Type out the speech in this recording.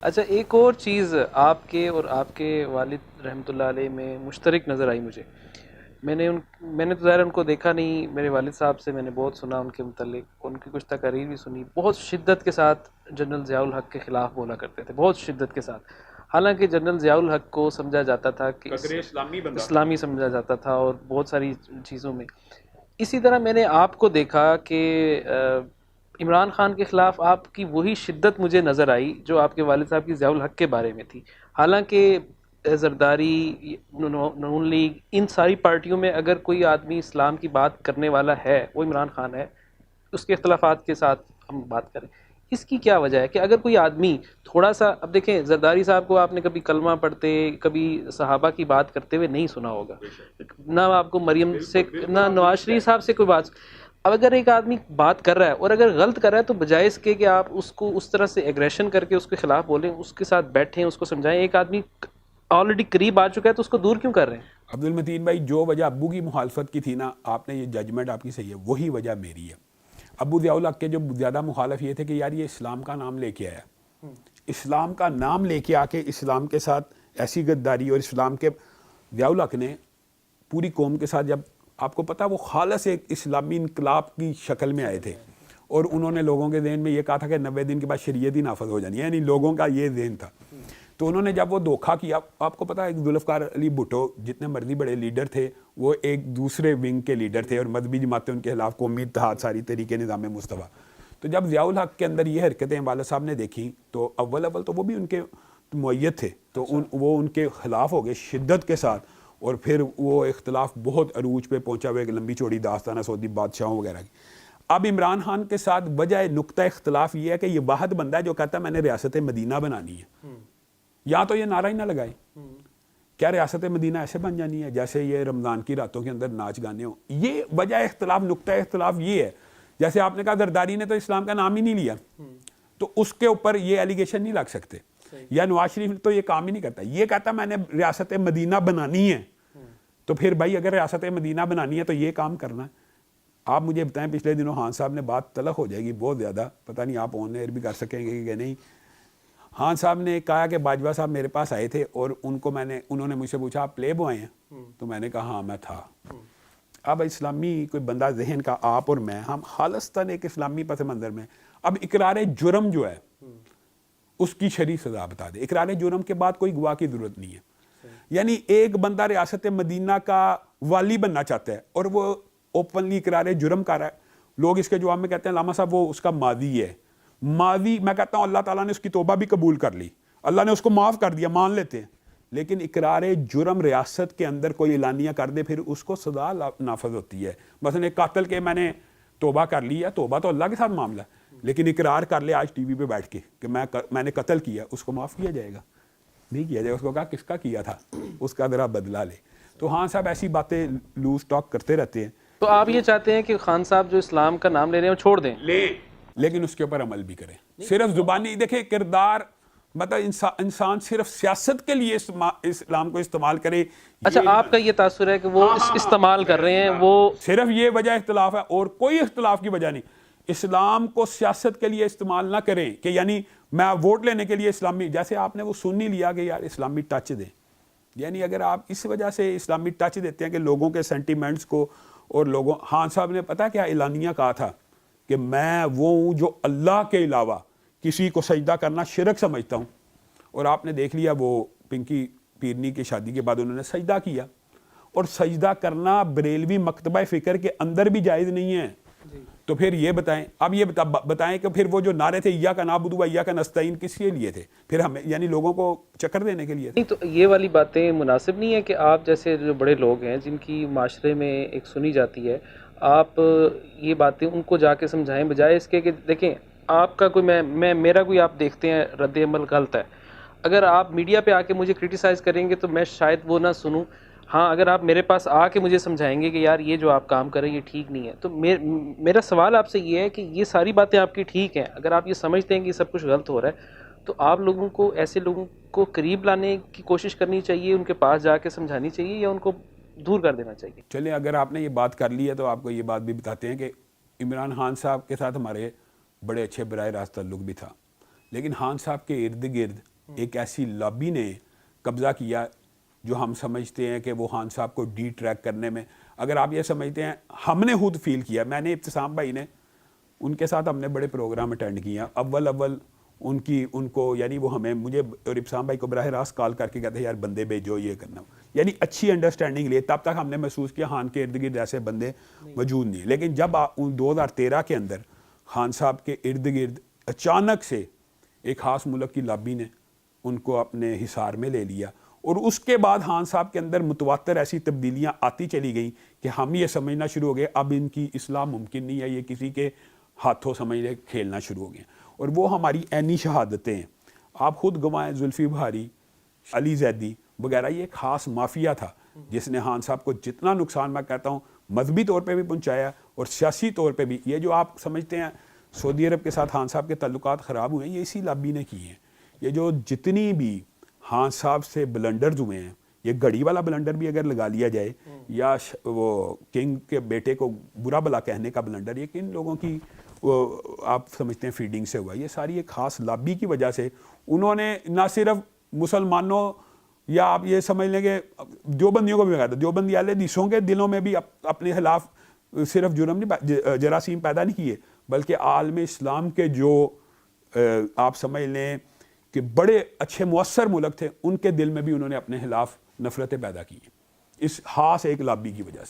اچھا، ایک اور چیز آپ کے اور آپ کے والد رحمۃ اللہ علیہ میں مشترک نظر آئی مجھے. میں نے تو ظاہر ان کو دیکھا نہیں، میرے والد صاحب سے میں نے بہت سنا ان کے متعلق، ان کی کچھ تقاریر بھی سنی. بہت شدت کے ساتھ جنرل ضیاء الحق کے خلاف بولا کرتے تھے، بہت شدت کے ساتھ. حالانکہ جنرل ضیاء الحق کو سمجھا جاتا تھا کہ قدرے اسلامی بندہ، اسلامی سمجھا جاتا تھا، اور بہت ساری چیزوں میں. اسی طرح میں نے آپ کو دیکھا کہ عمران خان کے خلاف آپ کی وہی شدت مجھے نظر آئی جو آپ کے والد صاحب کی ضیاء الحق کے بارے میں تھی. حالانکہ زرداری، نون لیگ، ان ساری پارٹیوں میں اگر کوئی آدمی اسلام کی بات کرنے والا ہے وہ عمران خان ہے. اس کے اختلافات کے ساتھ ہم بات کریں، اس کی کیا وجہ ہے کہ اگر کوئی آدمی تھوڑا سا، اب دیکھیں زرداری صاحب کو آپ نے کبھی کلمہ پڑھتے، کبھی صحابہ کی بات کرتے ہوئے نہیں سنا ہوگا، نہ آپ کو مریم سے، نہ نواز شریف صاحب سے کوئی بات. اب اگر ایک آدمی بات کر رہا ہے اور اگر غلط کر رہا ہے تو بجائے اس کے کہ آپ اس کو اس طرح سے ایگریشن کر کے اس کے خلاف بولیں، اس کے ساتھ بیٹھیں، اس کو سمجھائیں. ایک آدمی آلریڈی قریب آ چکا ہے تو اس کو دور کیوں کر رہے ہیں؟ عبد المتین بھائی، جو وجہ ابو کی مخالفت کی تھی نا، آپ نے یہ ججمنٹ آپ کی صحیح ہے، وہی وجہ میری ہے. ابو ضیاء الحق کے جو زیادہ مخالف یہ تھے کہ یار یہ اسلام کا نام لے کے آیا، اسلام کا نام لے کے آ کے اسلام کے ساتھ ایسی غداری. اور اسلام کے ضیاء الحق نے پوری قوم کے ساتھ، جب آپ کو پتا وہ خالص ایک اسلامی انقلاب کی شکل میں آئے تھے، اور انہوں نے لوگوں کے ذہن میں یہ کہا تھا کہ 90 دن کے بعد شریعت ہی نافذ ہو جانی ہے، یعنی لوگوں کا یہ ذہن تھا. تو انہوں نے جب وہ دھوکہ کیا، آپ کو پتا ایک ذوالفقار علی بھٹو جتنے مرضی بڑے لیڈر تھے، وہ ایک دوسرے ونگ کے لیڈر تھے، اور مذہبی جماعتیں ان کے خلاف، قومی اتحاد، ساری طریقے نظام مصطفیٰ. تو جب ضیاء الحق کے اندر یہ حرکتیں والد صاحب نے دیکھیں تو اول تو وہ بھی ان کے مؤید تھے، تو وہ ان کے خلاف ہو گئے شدت کے ساتھ. اور پھر وہ اختلاف بہت عروج پہ پہنچا ہوا، ایک لمبی چوڑی داستان ہے سعودی بادشاہوں وغیرہ کی. اب عمران خان کے ساتھ وجہ نقطہ اختلاف یہ ہے کہ یہ واحد بندہ ہے جو کہتا ہے میں نے ریاست مدینہ بنانی ہے. یا تو یہ نعرہ ہی نہ لگائے، کیا ریاست مدینہ ایسے بن جانی ہے جیسے یہ رمضان کی راتوں کے اندر ناچ گانے ہوں؟ یہ وجہ اختلاف، نقطہ اختلاف یہ ہے. جیسے آپ نے کہا زرداری نے تو اسلام کا نام ہی نہیں لیا، تو اس کے اوپر یہ ایلیگیشن نہیں لگ سکتے. یا نواز شریف تو یہ کام ہی نہیں کرتا، یہ کہتا میں نے ریاست مدینہ بنانی ہے. تو پھر بھائی اگر ریاست مدینہ بنانی ہے تو یہ کام کرنا ہے. آپ مجھے بتائیں، پچھلے دنوں خان صاحب نے بات تلخ ہو جائے گی بہت زیادہ، پتہ نہیں آپ آن ایئر بھی کر سکیں گے کہ نہیں. خان صاحب نے کہا کہ باجوہ صاحب میرے پاس آئے تھے اور انہوں نے مجھ سے پوچھا آپ پلے بوائے ہیں؟ تو میں نے کہا ہاں میں تھا. اب اسلامی کوئی بندہ ذہن کا، آپ اور میں، ہم خالصتاً ایک اسلامی پس منظر میں. اب اقرار جرم جو ہے اس کی شرعی سزا بتا دے. اقرار جرم کے بعد کوئی گواہ کی ضرورت نہیں ہے. یعنی ایک بندہ ریاست مدینہ کا والی بننا چاہتا ہے اور وہ اوپنلی اقرار جرم کر رہا ہے، لوگ اس کے جواب میں کہتے ہیں علامہ صاحب وہ اس کا ماضی ہے. ماضی، میں کہتا ہوں اللہ تعالیٰ نے اس کی توبہ بھی قبول کر لی، اللہ نے اس کو معاف کر دیا، مان لیتے ہیں. لیکن اقرار جرم ریاست کے اندر کوئی اعلانیہ کر دے پھر اس کو سزا نافذ ہوتی ہے. مثلا ایک قاتل کے میں نے توبہ کر لی ہے، توبہ تو اللہ کے ساتھ معاملہ ہے، لیکن اقرار کر لے آج ٹی وی پہ بیٹھ کے کہ میں نے قتل کیا، اس کو معاف کیا جائے گا؟ نہیں کیا جائے گا. اس کو کہا کس کا کیا تھا، اس کا ذرا بدلہ لے. تو ہاں صاحب ایسی باتیں لوز ٹاک کرتے رہتے ہیں. تو آپ یہ چاہتے ہیں کہ خان صاحب جو اسلام کا نام لے رہے ہیں وہ چھوڑ دیں؟ لیکن اس کے اوپر عمل بھی کریں. صرف زبانی دیکھیں کردار، مطلب انسان صرف سیاست کے لیے اسلام کو استعمال کرے. اچھا، آپ کا یہ تاثر ہے کہ وہ استعمال کر رہے ہیں، وہ صرف یہ وجہ اختلاف ہے اور کوئی اختلاف کی وجہ نہیں. اسلام کو سیاست کے لیے استعمال نہ کریں کہ یعنی میں ووٹ لینے کے لیے اسلامی، جیسے آپ نے وہ سن نہیں لیا کہ یار اسلامی ٹچ دیں. یعنی اگر آپ اس وجہ سے اسلامی ٹچ دیتے ہیں کہ لوگوں کے سینٹیمنٹس کو، اور لوگوں، خان صاحب نے پتہ کیا اعلانیہ کہا تھا کہ میں وہ ہوں جو اللہ کے علاوہ کسی کو سجدہ کرنا شرک سمجھتا ہوں. اور آپ نے دیکھ لیا وہ پنکی پیرنی کی شادی کے بعد انہوں نے سجدہ کیا. اور سجدہ کرنا بریلوی مکتبہ فکر کے اندر بھی جائز نہیں ہے. تو پھر یہ بتائیں، اب یہ بتائیں کہ پھر وہ جو نعرے تھے ایاک نعبد و ایاک نستعین کس کے لیے تھے؟ پھر ہمیں یعنی لوگوں کو چکر دینے کے لیے تھے. نہیں. تو یہ والی باتیں مناسب نہیں ہے کہ آپ جیسے جو بڑے لوگ ہیں جن کی معاشرے میں ایک سنی جاتی ہے، آپ یہ باتیں ان کو جا کے سمجھائیں، بجائے اس کے کہ دیکھیں آپ کا کوئی میرا کوئی آپ دیکھتے ہیں رد عمل غلط ہے، اگر آپ میڈیا پہ آ کے مجھے کرٹیسائز کریں گے تو میں شاید وہ نہ سنوں. ہاں اگر آپ میرے پاس آ کے مجھے سمجھائیں گے کہ یار یہ جو آپ کام کریں یہ ٹھیک نہیں ہے، تو میرا سوال آپ سے یہ ہے کہ یہ ساری باتیں آپ کی ٹھیک ہیں، اگر آپ یہ سمجھتے ہیں کہ یہ سب کچھ غلط ہو رہا ہے تو آپ لوگوں کو، ایسے لوگوں کو قریب لانے کی کوشش کرنی چاہیے، ان کے پاس جا کے سمجھانی چاہیے، یا ان کو دور کر دینا چاہیے؟ چلیں اگر آپ نے یہ بات کر لی ہے تو آپ کو یہ بات بھی بتاتے ہیں کہ عمران خان صاحب کے ساتھ ہمارے بڑے اچھے براہ راست تعلق بھی تھا، لیکن خان صاحب کے ارد گرد ایک ایسی لابی نے قبضہ کیا جو ہم سمجھتے ہیں کہ وہ خان صاحب کو ڈی ٹریک کرنے میں، اگر آپ یہ سمجھتے ہیں، ہم نے خود فیل کیا، میں نے ابتسام بھائی نے، ان کے ساتھ ہم نے بڑے پروگرام اٹینڈ کیا، اول ان کو یعنی وہ ہمیں، مجھے اور ابتسام بھائی کو براہ راست کال کر کے کہتے ہیں یار بندے بھیجو یہ کرنا، یعنی اچھی انڈرسٹینڈنگ لیے، تب تک ہم نے محسوس کیا خان کے ارد گرد ایسے بندے موجود نہیں، لیکن جب 2013 کے اندر خان صاحب کے ارد گرد اچانک سے ایک خاص ملک کی لابی نے ان کو اپنے حصار میں لے لیا، اور اس کے بعد خان صاحب کے اندر متواتر ایسی تبدیلیاں آتی چلی گئیں کہ ہم یہ سمجھنا شروع ہو گئے اب ان کی اصلاح ممکن نہیں ہے، یہ کسی کے ہاتھوں سمجھ لے کھیلنا شروع ہو گئے، اور وہ ہماری عینی شہادتیں ہیں، آپ خود گوائیں، زلفی بہاری، علی زیدی وغیرہ، یہ ایک خاص مافیا تھا جس نے خان صاحب کو جتنا نقصان میں کہتا ہوں مذہبی طور پہ بھی پہنچایا اور سیاسی طور پہ بھی، یہ جو آپ سمجھتے ہیں سعودی عرب کے ساتھ خان صاحب کے تعلقات خراب ہوئے ہیں، یہ اسی لابی نے کی ہیں، یہ جو جتنی بھی خان صاحب سے بلنڈرز ہوئے ہیں، یہ گھڑی والا بلنڈر بھی اگر لگا لیا جائے یا وہ کنگ کے بیٹے کو برا بلا کہنے کا بلنڈر، یہ کن لوگوں کی آپ سمجھتے ہیں فیڈنگ سے ہوا، یہ ساری ایک خاص لابی کی وجہ سے انہوں نے نہ صرف مسلمانوں یا آپ یہ سمجھ لیں کہ دیوبندیوں کو بھی لگا تھا، دیوبندی اہل حدیثوں کے دلوں میں بھی اپنے خلاف صرف جرم نہیں، جراثیم پیدا نہیں کیے، بلکہ عالم اسلام کے جو آپ سمجھ لیں کہ بڑے اچھے مؤثر ملک تھے، ان کے دل میں بھی انہوں نے اپنے خلاف نفرتیں پیدا کی ہیں، اس خاص ایک لابی کی وجہ سے۔